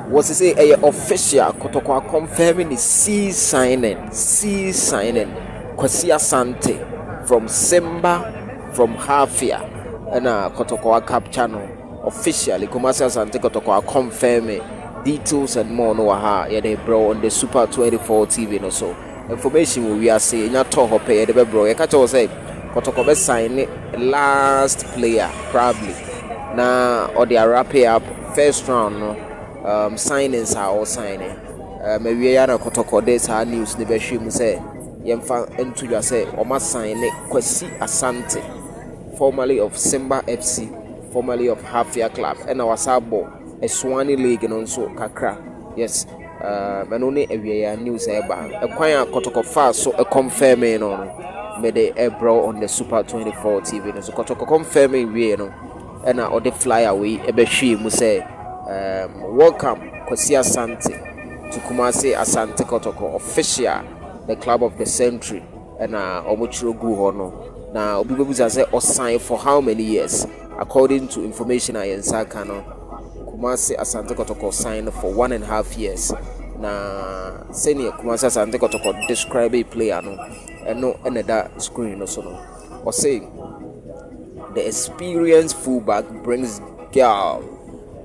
was to say a official Kotoko confirming the C signing Kwasi Asante from Simba from Hafia and Kotoko Cap channel officially Kwasi Asante Kotoko confirming details and more no ha yeah they bro on the Super 24 TV no so information we are saying na to ho pay the bro you catch us say Kotoko be sign last player probably na or they wrap it up first round no signings are all signing maybe ya na Kotoko this our news the be hwem say yemfa into you say o ma sign Kwasi Asante formerly of Simba FC formerly of Hafia Club and our sabo Eswani League and also kakra yes manone ewia news eba ekwan Kotoko fa so e confirming no me the ebro on the Super 24 TV so Kotoko confirming we no and or the flyer we ebe hwe mu say welcome Kwasi Asante to Kwasi Asante Kotoko official the club of the century and omochiro gu ho no na obi bebu say o sign for how many years according to information I ensaka no Kwasi Asante Kotoko signed for 1.5 years. Na senior Kwasi Asante Kotoko describe a player no and no another screen no so no. Or saying the experienced fullback brings girl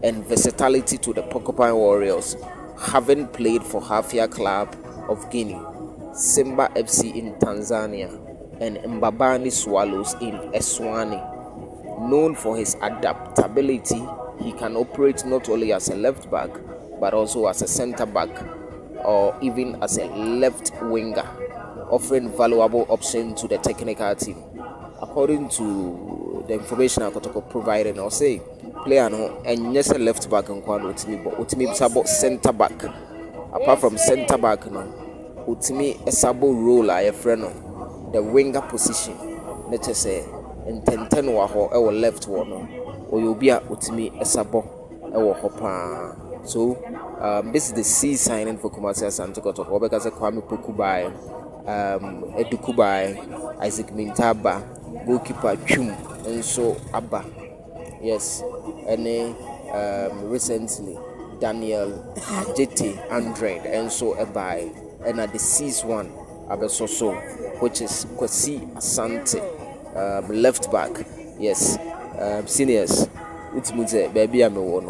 and versatility to the Porcupine Warriors, having played for Hafia Club of Guinea, Simba FC in Tanzania, and Mbabane Swallows in Eswani. Known for his adaptability, he can operate not only as a left back but also as a center back or even as a left winger, offering valuable options to the technical team. According to the information I got provided, I'll say player no and yes a left back and one utimi sabo center back. Apart from center back no utimi a sabo role a friend no the winger position. Let's say in 10 wa ho e wo left one no or you be a utimi esabo e wo hopa. So this is the C signing for Kwasi Asante Kotoko because Kwame Pokubai, Edukubai, Isaac Mintaba, goalkeeper Chum, and so Abba. Yes, and recently Daniel JT Andre, and so Abai, and at the C's one Abesoso, which is Kwasi Asante, left back. Yes, seniors, Utimuze, baby, I'm a one.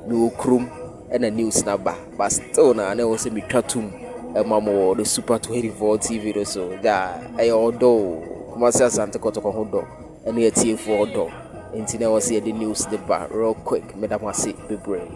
No krum and a news number, but still, I know say me tratum a mamo the Super 24 TV so that I although Kwasi Asante Kotoko hodo and the TF4 door. Until I was here the news the bar real quick, Madam Wasi be brave.